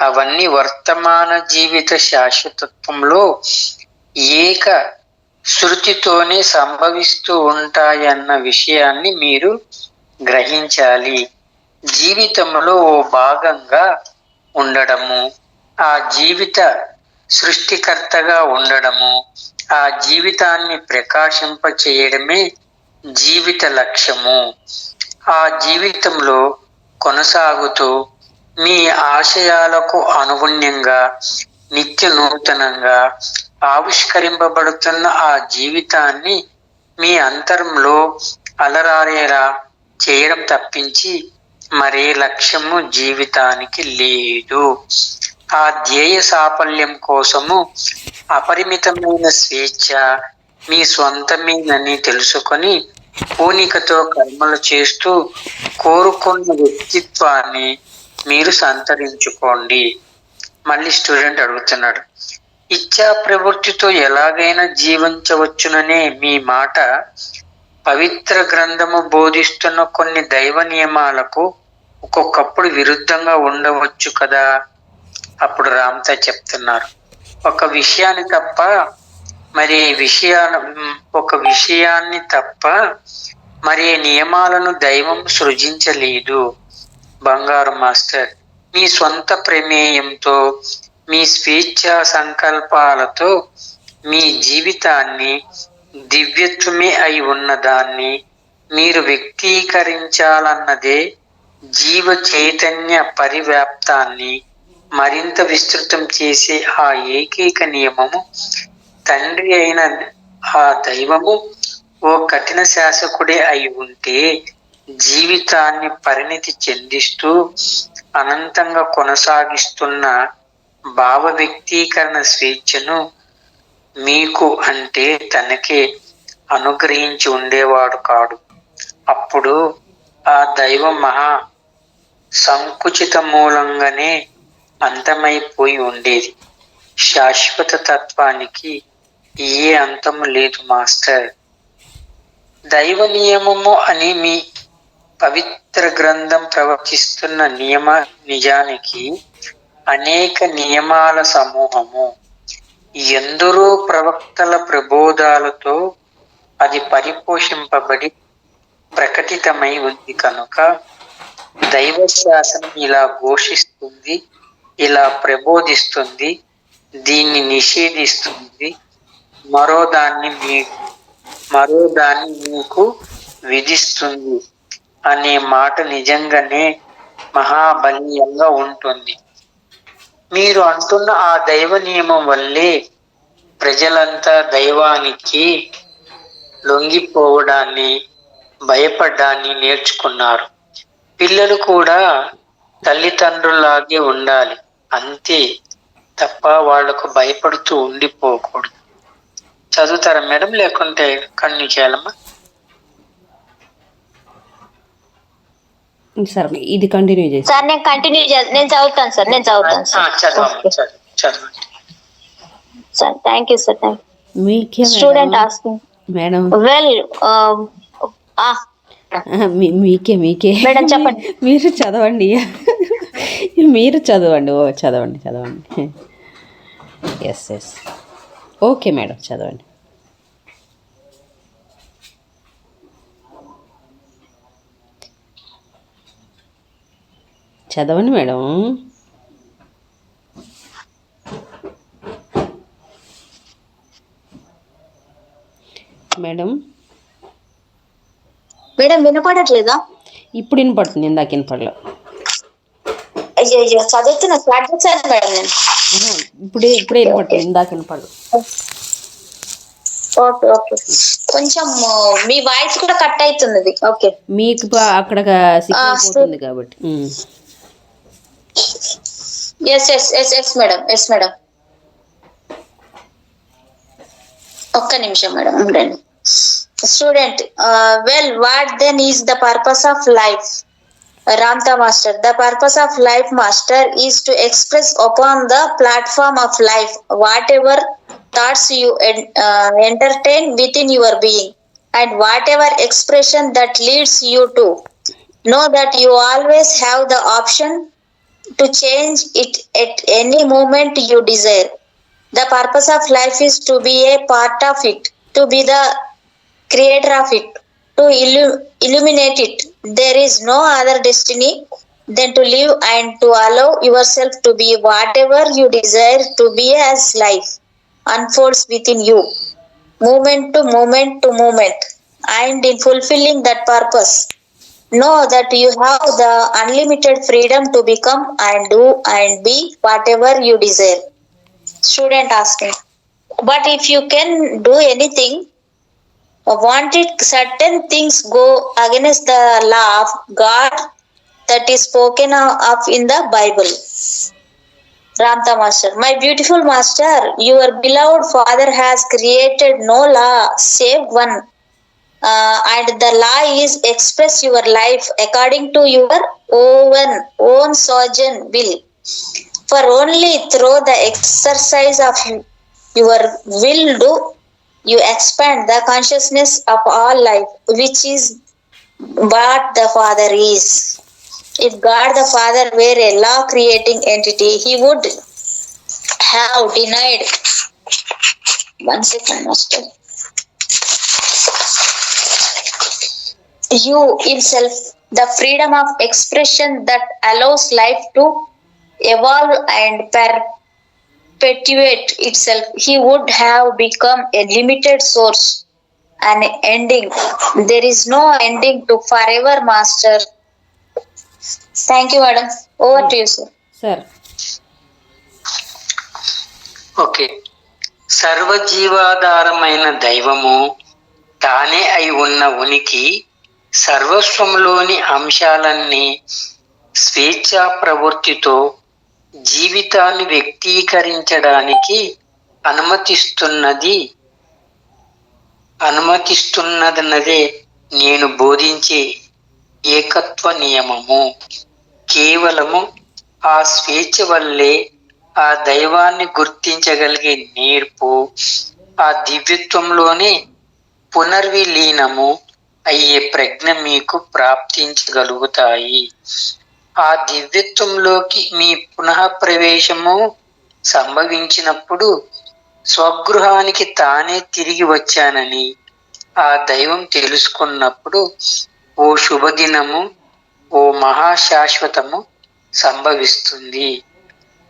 అవన్నీ వర్తమాన జీవిత శాశ్వతత్వంలో ఏక శృతితోనే సంభవిస్తూ ఉంటాయన్న విషయాన్ని మీరు గ్రహించాలి. జీవితంలో ఓ భాగంగా ఉండడము, ఆ జీవిత సృష్టికర్తగా ఉండడము, ఆ జీవితాన్ని ప్రకాశింప చేయడమే జీవిత లక్ష్యము. ఆ జీవితంలో కొనసాగుతూ మీ ఆశయాలకు అనుగుణ్యంగా నిత్య నూతనంగా ఆవిష్కరింపబడుతున్న ఆ జీవితాన్ని మీ అంతరంలో అలరారేలా చేయడం తప్పించి మరే లక్ష్యము జీవితానికి లేదు. ఆ ధ్యేయ సాఫల్యం కోసము అపరిమితమైన స్వేచ్ఛ మీ సొంతమేనని తెలుసుకొని పూనికతో కర్మలు చేస్తూ కోరుకున్న వ్యక్తిత్వాన్ని మీరు సంతరించుకోండి. మళ్ళీ స్టూడెంట్ అడుగుతున్నాడు, ఇచ్చా ప్రవృత్తితో ఎలాగైనా జీవించవచ్చుననే మీ మాట పవిత్ర గ్రంథము బోధిస్తున్న కొన్ని దైవ నియమాలకు ఒక్కొక్కప్పుడు విరుద్ధంగా ఉండవచ్చు కదా. అప్పుడు రామ్తా చెప్తున్నారు, ఒక విషయాన్ని తప్ప మరి నియమాలను దైవం సృజించలేదు. బంగారు మాస్టర్, మీ సొంత ప్రమేయంతో మీ స్వేచ్ఛా సంకల్పాలతో మీ జీవితాన్ని దివ్యత్వమే అయి ఉన్నదాన్ని మీరు వ్యక్తీకరించాలన్నదే జీవ చైతన్య పరివ్యాప్తాన్ని మరింత విస్తృతం చేసే ఆ ఏకైక నియమము. తండ్రి అయిన ఆ దైవము ఓ కఠిన శాసకుడే అయి ఉంటే జీవితాన్ని పరిణితి చెందిస్తూ అనంతంగా కొనసాగిస్తున్న భావ వ్యక్తీకరణ స్వేచ్ఛను మీకు అంటే తనకే అనుగ్రహించి ఉండేవాడు కాడు. అప్పుడు ఆ దైవం మహా సంకుచిత మూలంగానే అంతమైపోయి ఉండేది. శాశ్వత తత్వానికి ఏ అంతము లేదు మాస్టర్. దైవ నియమము అని మీ పవిత్ర గ్రంథం ప్రవచిస్తున్న నిజానికి అనేక నియమాల సమూహము. ఎందరో ప్రవక్తల ప్రబోధాలతో అది పరిపోషింపబడి ప్రకటితమై ఉంది కనుక దైవ శాసనం ఇలా ఘోషిస్తుంది, ఇలా ప్రబోధిస్తుంది, దీన్ని నిషేధిస్తుంది, మరో దాన్ని మీకు విధిస్తుంది అనే మాట నిజంగానే మహాబలీయంగా ఉంటుంది. మీరు అంటున్న ఆ దైవ నియమం వల్లే ప్రజలంతా దైవానికి లొంగిపోవడాన్ని, భయపడ్డాన్ని నేర్చుకున్నారు. పిల్లలు కూడా తల్లిదండ్రులాగే ఉండాలి అంతే తప్ప వాళ్లకు భయపడుతూ ఉండిపోకూడదు. చదువుతారా మేడం, లేకుంటే కంటిన్యూ చేయాలమ్మా? సార్ ఇది కంటిన్యూ చేసి సార్ నేను చదువుతాను సార్. చదవండి సార్. Thank you sir. మీకే స్టూడెంట్ ఆస్కింగ్ మేడం. వెల్ మీకే మేడం చెప్పండి. మీరు చదవండి. చదవండి. ఎస్ ఓకే మేడం, చదవండి. మేడం. మేడం వినపడట్లేదా? ఇప్పుడు వినపడుతుంది, ఇందాక వినపడలేదు. అయ్యో చదువుతున్నా, స్టార్ట్ చేశాను మేడం నేను. ఇప్పుడే వినపడుతుంది, ఇందాక వినపడలేదు. ఓకే కొంచెం మీ వాయిస్ కూడా కట్ అవుతున్నది. ఓకే, మీకు అక్కడ సిగ్నల్ పోతుంది కాబట్టి. Yes madam. ఒక్క నిమిషం మేడం ఉండండి. Student, well, what then is the purpose of life? Ramta Master, the purpose of life, Master, is to express upon the platform of life whatever thoughts you entertain within your being, and whatever expression that leads you to. Know that you always have the option to change it at any moment you desire. The purpose of life is to be a part of it, to be the creator of it, to illuminate it. There is no other destiny than to live and to allow yourself to be whatever you desire to be as life unfolds within you, moment to moment to moment. And in fulfilling that purpose, know that you have the unlimited freedom to become and do and be whatever you desire. Student asking, but if you can do anything, wanted certain things go against the law of God that is spoken of in the Bible. Ramta Master, my beautiful master, your beloved father has created no law save one, and the law is express your life according to your own sovereign will. For only through the exercise of your will do you expand the consciousness of all life, which is what the Father is. If God the Father were a law creating entity, he would have denied. One second, Master. You himself the freedom of expression that allows life to evolve and perpetuate itself. He would have become a limited source, an ending. There is no ending to forever, Master. Thank you, madam. Over to you, sir. Sir. Okay. సర్వజీవాధారమైన దైవము తానే అయి ఉన్న ఉనికి సర్వస్వంలోని అంశాలన్నీ స్వేచ్ఛా ప్రవృత్తితో జీవితాన్ని వ్యక్తీకరించడానికి అనుమతిస్తున్నదన్నదే నేను బోధించే ఏకత్వ నియమము. కేవలము ఆ స్వేచ్ఛ వల్లే ఆ దైవాన్ని గుర్తించగలిగే నేర్పు, ఆ దివ్యత్వంలోనే పునర్విలీనము అయ్యే ప్రజ్ఞ మీకు ప్రాప్తించగలుగుతాయి. ఆ దివ్యత్వంలోకి మీ పునః ప్రవేశము సంభవించినప్పుడు స్వగృహానికి తానే తిరిగి వచ్చానని ఆ దైవం తెలుసుకున్నప్పుడు ఓ శుభదినము, ఓ మహాశాశ్వతము సంభవిస్తుంది.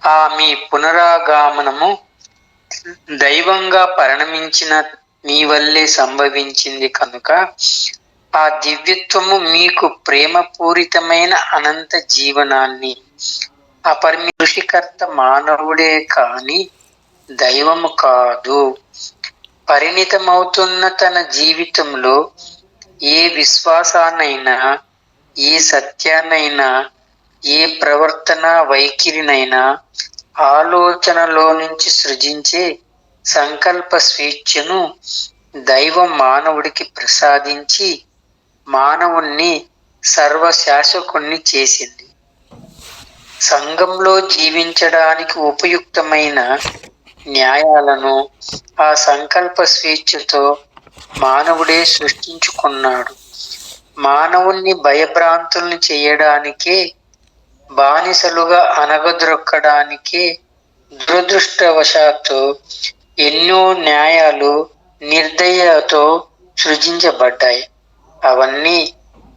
ఆ మీ పునరాగమనము దైవంగా పరిణమించిన మీ వల్లే సంభవించింది కనుక ఆ దివ్యత్వము మీకు ప్రేమపూరితమైన అనంత జీవనాన్ని, అపరిమిత కృషికర్త మానవుడే కాని దైవము కాదు. పరిణితమవుతున్న తన జీవితంలో ఏ విశ్వాసాన్నైనా, ఏ సత్యాన్నైనా, ఏ ప్రవర్తన వైఖరినైనా ఆలోచనలో నుంచి సృజించే సంకల్ప స్వేచ్ఛను దైవం మానవుడికి ప్రసాదించి మానవుణ్ణి సర్వశాసకుణ్ణి చేసింది. సంఘంలో జీవించడానికి ఉపయుక్తమైన న్యాయాలను ఆ సంకల్ప స్వేచ్ఛతో మానవుడే సృష్టించుకున్నాడు. మానవుణ్ణి భయభ్రాంతుల్ని చేయడానికే, బానిసలుగా అనగదొక్కడానికే దురదృష్టవశాత్తు ఎన్నో న్యాయాలు నిర్దయతో సృజించబడ్డాయి. అవన్నీ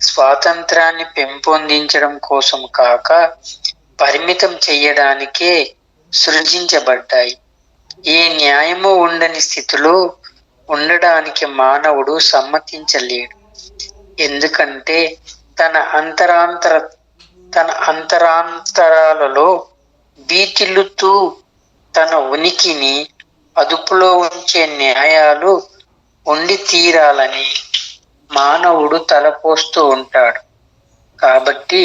స్వాతంత్రాన్ని పెంపొందించడం కోసం కాక పరిమితం చెయ్యడానికే సృజించబడ్డాయి. ఏ న్యాయము ఉండని స్థితిలో ఉండడానికి మానవుడు సమ్మతించలేడు. ఎందుకంటే తన అంతరాంతరాలలో బీతిల్లుతూ తన ఉనికిని అదుపులో ఉంచే న్యాయాలు ఉండి తీరాలని మానవుడు తలపోస్తూ ఉంటాడు. కాబట్టి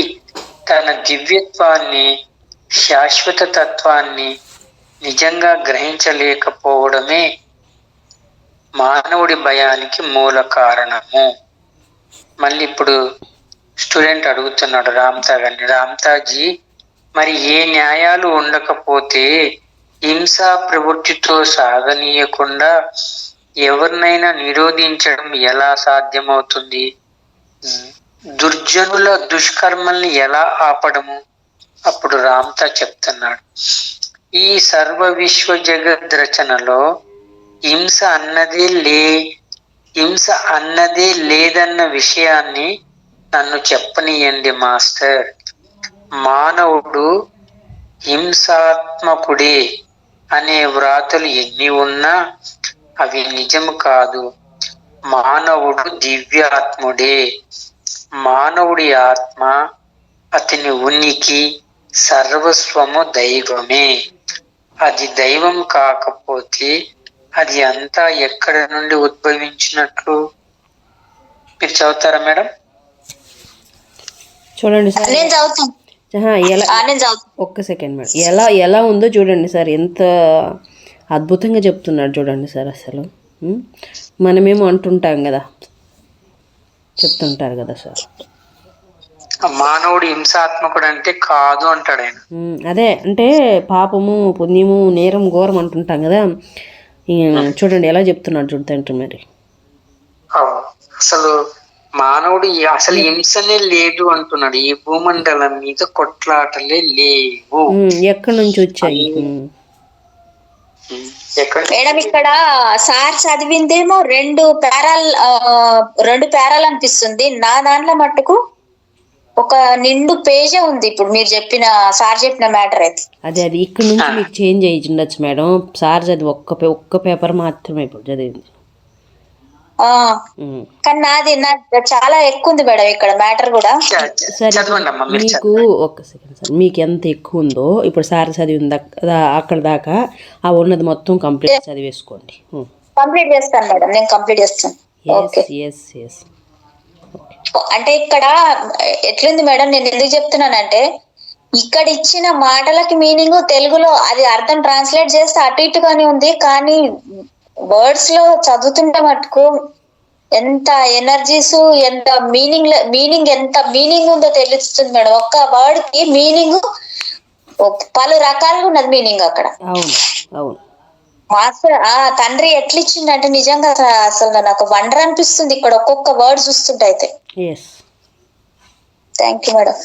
తన దివ్యత్వాన్ని, శాశ్వత తత్వాన్ని నిజంగా గ్రహించలేకపోవడమే మానవుడి భయానికి మూల కారణము. మళ్ళీ ఇప్పుడు స్టూడెంట్ అడుగుతున్నాడు రామ్తా గారిని, రామ్తాజీ మరి ఏ న్యాయాలు ఉండకపోతే హింసా ప్రవృత్తితో సాగనీయకుండా ఎవరినైనా నిరోధించడం ఎలా సాధ్యమవుతుంది? దుర్జనుల దుష్కర్మల్ని ఎలా ఆపడము? అప్పుడు రామ్తా చెప్తున్నాడు, ఈ సర్వ విశ్వ జగద్ రచనలో హింస అన్నదే లేదన్న విషయాన్ని నన్ను చెప్పనీయండి మాస్టర్. మానవుడు హింసాత్మకుడే అనే వ్రాతలు ఎన్ని ఉన్నా అవి నిజము కాదు. మానవుడు దివ్యాత్ముడే. మానవుడి ఆత్మ, అతని ఉనికి, సర్వస్వము దైవమే. అది దైవం కాకపోతే అది అంతా ఎక్కడి నుండి ఉద్భవించినట్లు? మీరు చదువుతారా మేడం? చూడండి సార్. నేను చదువుతాను. ఎలా ఒక్క సెకండ్ మేడం, ఎలా ఉందో చూడండి సార్. ఎంత అద్భుతంగా చెప్తున్నాడు చూడండి సార్. అసలు మనమేమో అంటుంటాం కదా, చెప్తుంటారు కదా సార్, మానవుడు హింసాత్మకుడు అంటే కాదు అంటాడు ఆయన. అదే అంటే పాపము, పుణ్యము, నేరం, ఘోరం అంటుంటాం కదా. చూడండి ఎలా చెప్తున్నాడు చూడండి మరి. అసలు మానవుడు అసలు హింసనే లేదు అంటున్నాడు. ఈ భూమండలం మీద కొట్లాటలే లేవు. ఎక్కడి నుంచి వచ్చాయి మేడం? ఇక్కడ సార్ చదివిందేమో రెండు పేరాలు అనిపిస్తుంది. నా దాంట్లో మట్టుకు ఒక నిండు పేజే ఉంది. ఇప్పుడు మీరు చెప్పిన సార్ చెప్పిన మ్యాటర్ అయితే అది ఇక్కడ నుంచి మీకు చేంజ్ అయ్యి ఉండొచ్చు మేడం. సార్ చదివి ఒక్క పేపర్ మాత్రమే ఇప్పుడు చదివింది. కానీ నాది చాలా ఎక్కువ ఉంది మేడం ఇక్కడ మ్యాటర్ కూడా. మీకు ఒక్క సెకండ్ సార్, మీకు ఎంత ఎక్కువ ఉందో ఇప్పుడు సార్ చదివింది అక్కడ దాకా ఆ ఉన్నది మొత్తం కంప్లీట్ చదివేసుకోండి. కంప్లీట్ చేస్తాను మేడం, నేను కంప్లీట్ చేస్తాను. అంటే ఇక్కడ ఎట్లుంది మేడం, నేను ఎందుకు చెప్తున్నానంటే ఇక్కడ ఇచ్చిన మాటలకి మీనింగ్ తెలుగులో అది అర్థం ట్రాన్స్లేట్ చేస్తే అటు ఇటుగానే ఉంది. కానీ వర్డ్స్ లో చదువుతుంటే మటుకు ఎంత ఎనర్జీస్, ఎంత ఎంత మీనింగ్ ఉందో తెలుస్తుంది మేడం. ఒక్క వర్డ్ కి మీనింగ్ పలు రకాలుగా ఉన్నది మీనింగ్ అక్కడ. మాస్టర్ తండ్రి ఎట్లిచ్చిందంటే నిజంగా అసలు నాకు వండర్ అనిపిస్తుంది ఇక్కడ ఒక్కొక్క వర్డ్ చూస్తుంటే. అయితే thank you madam.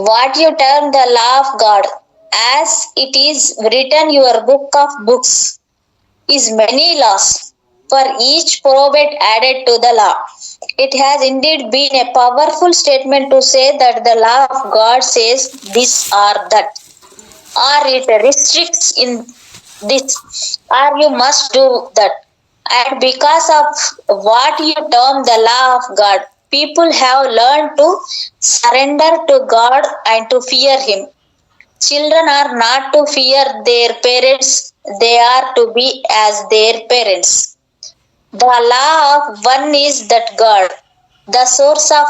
What U turn the law of God as it is written your book of books is many laws, for each proverb added to the law. It has indeed been a powerful statement to say that the law of God says this or that, or it restricts in this, or you must do that. And because of what you term the law of God, people have learned to surrender to God and to fear Him. Children are not to fear their parents, they are to be as their parents. The law of one is that God, the source of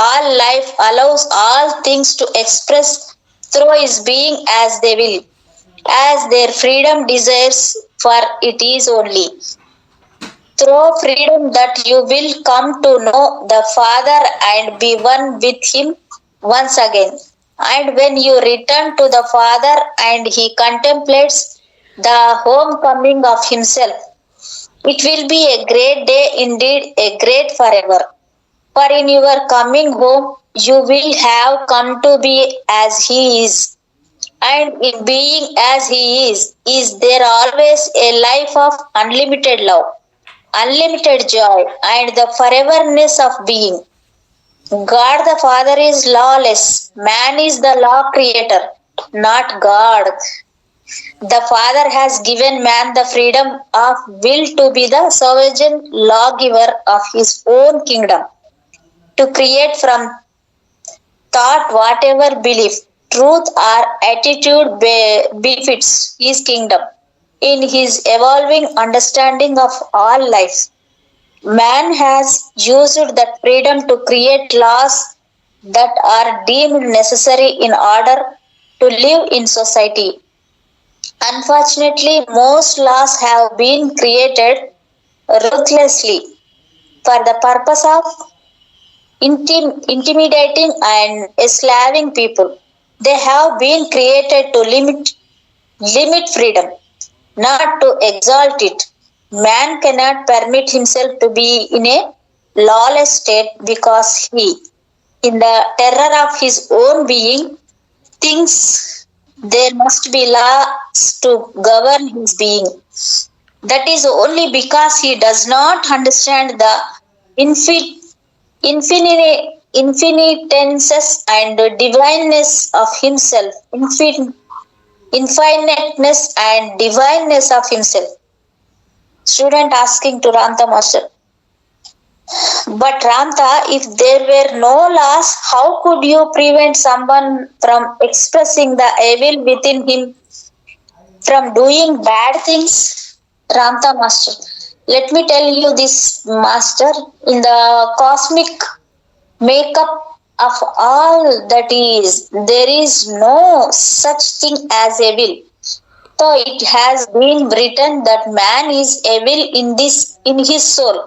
all life, allows all things to express through His being as they will, as their freedom desires, for it is only through freedom that you will come to know the Father and be one with Him once again. And when you return to the Father and He contemplates the homecoming of Himself, it will be a great day indeed, a great forever. For in your coming home, you will have come to be as He is. And in being as He is there always a life of unlimited love, unlimited joy, and the foreverness of being. God the Father is lawless. Man is the law creator, not God. The Father has given man the freedom of will to be the sovereign lawgiver of his own kingdom, to create from thought whatever belief, truth, or attitude befits his kingdom in his evolving understanding of all life. Man has used that freedom to create laws that are deemed necessary in order to live in society. Unfortunately, most laws have been created ruthlessly for the purpose of intimidating and enslaving people. They have been created to limit freedom, not to exalt it. Man cannot permit himself to be in a lawless state because he, in the terror of his own being, thinks there must be laws to govern his being. That is only because he does not understand the infiniteness and divineness of himself, infiniteness and divineness of himself. Student asking to Ramta Master, but Ramta, if there were no laws, how could you prevent someone from expressing the evil within him, from doing bad things? Ramta Master, let me tell you this, Master. In the cosmic makeup of all that is, there is no such thing as evil. So it has been written that man is evil in his soul.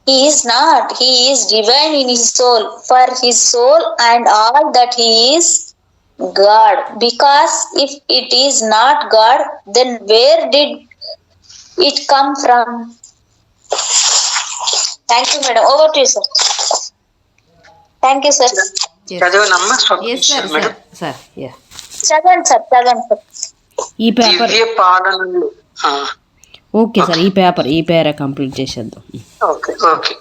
He is not. He is divine in his soul. For his soul and all that he is God. Because if it is not God, then where did it come from? Thank you, madam. Over to you, sir. Thank you, sir. చదవనమ్మా S Swapneswari sir madam. Sir yeah చదవండి సార్, చదవండి సార్. ఈ పేపర్ దివ్య పాలనలు. ఓకే సార్, ఈ పేరా కంప్లీట్ చేసేద్దాం. Okay okay.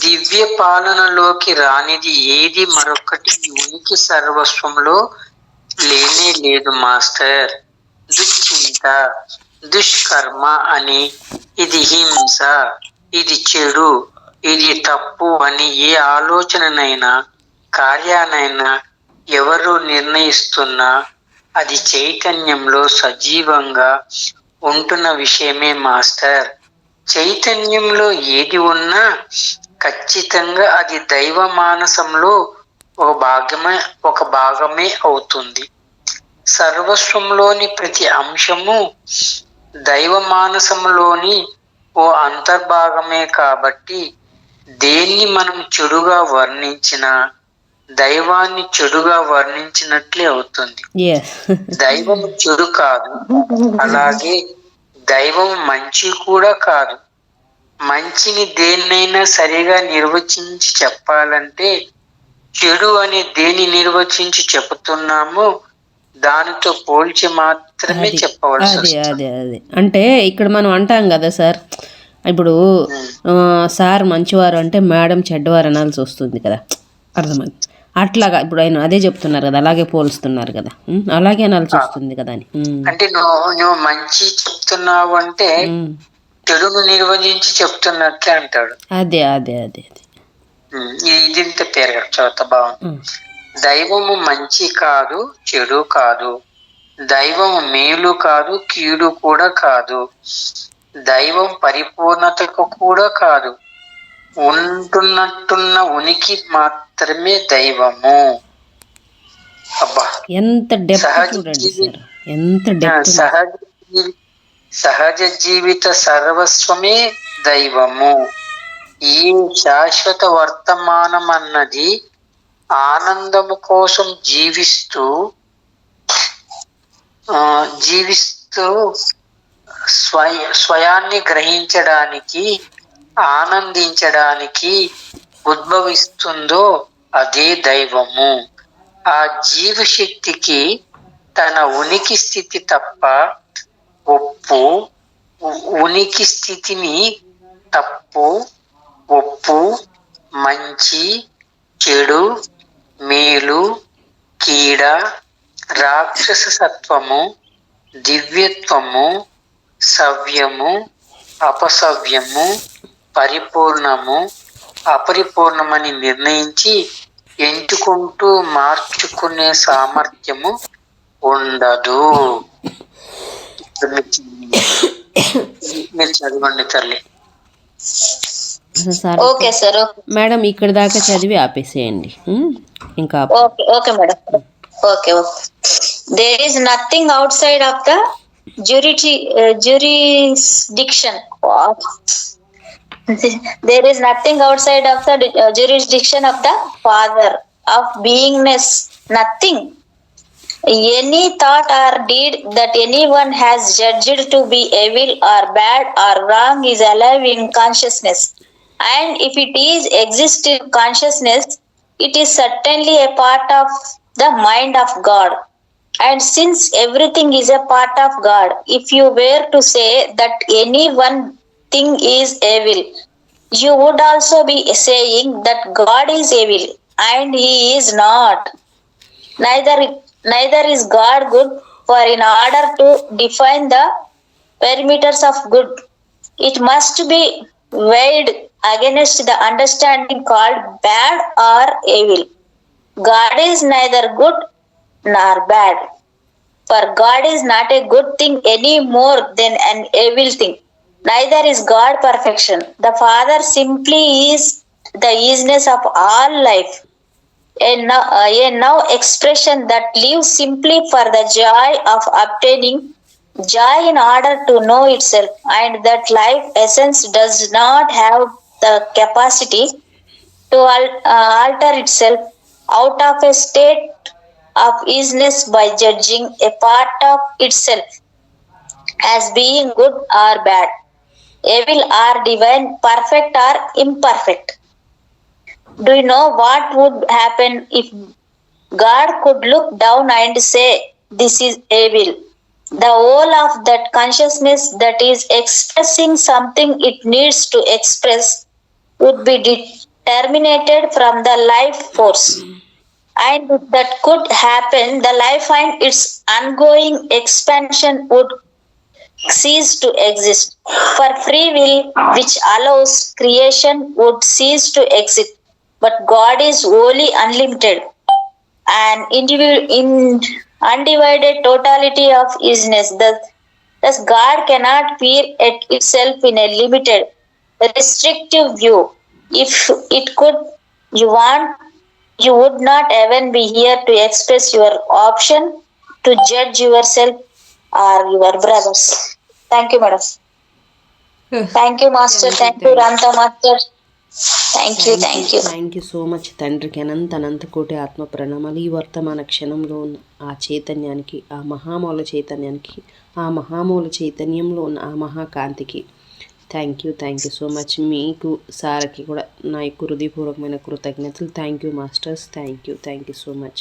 దివ్య పాలనలోకి రానిది ఏది మరొకటి ఈ ఉనికి సర్వస్వంలో లేనే లేదు మాస్టర్. దుశ్చింత, దుష్కర్మ అని, ఇది హింస, ఇది చెడు, ఇది తప్పు అని ఏ ఆలోచననైనా కార్యానైనా ఎవరు నిర్ణయిస్తున్నా అది చైతన్యంలో సజీవంగా ఉంటున్న విషయమే మాస్టర్. చైతన్యంలో ఏది ఉన్నా ఖచ్చితంగా అది దైవ మానసంలో ఒక భాగమే అవుతుంది. సర్వస్వంలోని ప్రతి అంశము దైవ మానసంలోని ఓ అంతర్భాగమే. కాబట్టి దేన్ని మనం చెడుగా వర్ణించినా దైవాన్ని చెడుగా వర్ణించినట్లే అవుతుంది. దైవం చెడు కాదు, అలాగే దైవం మంచి కూడా కాదు. మంచిని దేన్నైనా సరిగా నిర్వచించి చెప్పాలంటే చెడు అని దేని నిర్వచించి చెబుతున్నామో దానితో పోల్చి మాత్రమే చెప్పవలసి వస్తుంది. అదే అంటే ఇక్కడ మనం అంటాం కదా సార్, ఇప్పుడు సార్ మంచివారు అంటే మేడం చెడ్డవారు అనాల్సి వస్తుంది కదా, అర్థమైంది. అట్లాగా ఇప్పుడు ఆయన అదే చెప్తున్నారు కదా, అలాగే పోలుస్తున్నారు కదా, అలాగే అనాల్సి వస్తుంది కదా అని. అంటే నువ్వు మంచి చెప్తున్నావు అంటే చెడును నిర్వచించి చెప్తున్నట్లే అంటాడు. అదే అదే అదే అదే ఇది పేరు చదువుతా బాగుంది. దైవము మంచి కాదు, చెడు కాదు. దైవము మేలు కాదు, కీడు కూడా కాదు. దైవం పరిపూర్ణతకు కూడా కాదు. ఉంటున్నట్టున్న ఉనికి మాత్రమే దైవము. అబ్బా, ఎంత సహజ జీవిత సర్వస్వమే దైవము. ఈ శాశ్వత వర్తమానం అన్నది ఆనందము కోసం జీవిస్తూ స్వయాన్ని గ్రహించడానికి, ఆనందించడానికి ఉద్భవిస్తుందో అదే దైవము. ఆ జీవశక్తికి తన ఉనికి స్థితి తప్ప ఉనికి స్థితిని తప్పు, ఒప్పు, మంచి, చెడు, మేలు, కీడ, రాక్షస సత్వము, దివ్యత్వము, సవ్యము, అపసవ్యము, పరిపూర్ణము, అపరిపూర్ణమని నిర్ణయించి ఎంచుకుంటూ మార్చుకునే సామర్థ్యము ఉండదు. మీరు చదవండి తల్లి. Okay sir. మేడం ఇక్కడ దాకా చదివి ఆపేసేయండి ఇంకా. Okay madam. Okay. There is nothing outside of the jurisdiction. There is nothing outside of the jurisdiction of the Father of beingness. Nothing. Any thought or deed that anyone has judged to be evil or bad or wrong is alive in consciousness. And if it is exist in consciousness, it is certainly a part of the mind of God. And since everything is a part of God, if you were to say that any one thing is evil, you would also be saying that God is evil, and He is not. Neither, neither is God good, for in order to define the perimeters of good, it must be weighed against the understanding called bad or evil. God is neither good nor bad, for God is not a good thing any more than an evil thing. Neither is God perfection. The Father simply is the isness of all life, a now expression that lives simply for the joy of obtaining joy in order to know itself, and that life essence does not have the capacity to alter itself out of a state of isness by judging a part of itself as being good or bad, evil or divine, perfect or imperfect. Do you know what would happen if God could look down and say, "This is evil"? The whole of that consciousness that is expressing something it needs to express would be terminated from the life force. And if that could happen, the life and its ongoing expansion would cease to exist. For free will, which allows creation, would cease to exist. But God is wholly unlimited, an undivided totality of isness. Thus, God cannot peer at itself in a limited, restrictive view. If it could, you would not even be here to express your option to judge yourself or your brothers. Thank you, madam. Thank you, master. Thank you, Ranta master. Thank you. Thank you so much తండ్రికి అనంత కోటి ఆత్మ ప్రణామాలు. ఈ వర్తమాన క్షణంలో ఉన్న ఆ చైతన్యానికి, ఆ మహామూల చైతన్యానికి, ఆ మహామూల చైతన్యంలో ఉన్న ఆ మహాకాంతికి థ్యాంక్ యూ సో మచ్. మీకు సార్కి కూడా నా యొక్క హృదయపూర్వకమైన కృతజ్ఞతలు. Thank you masters. Thank you so much.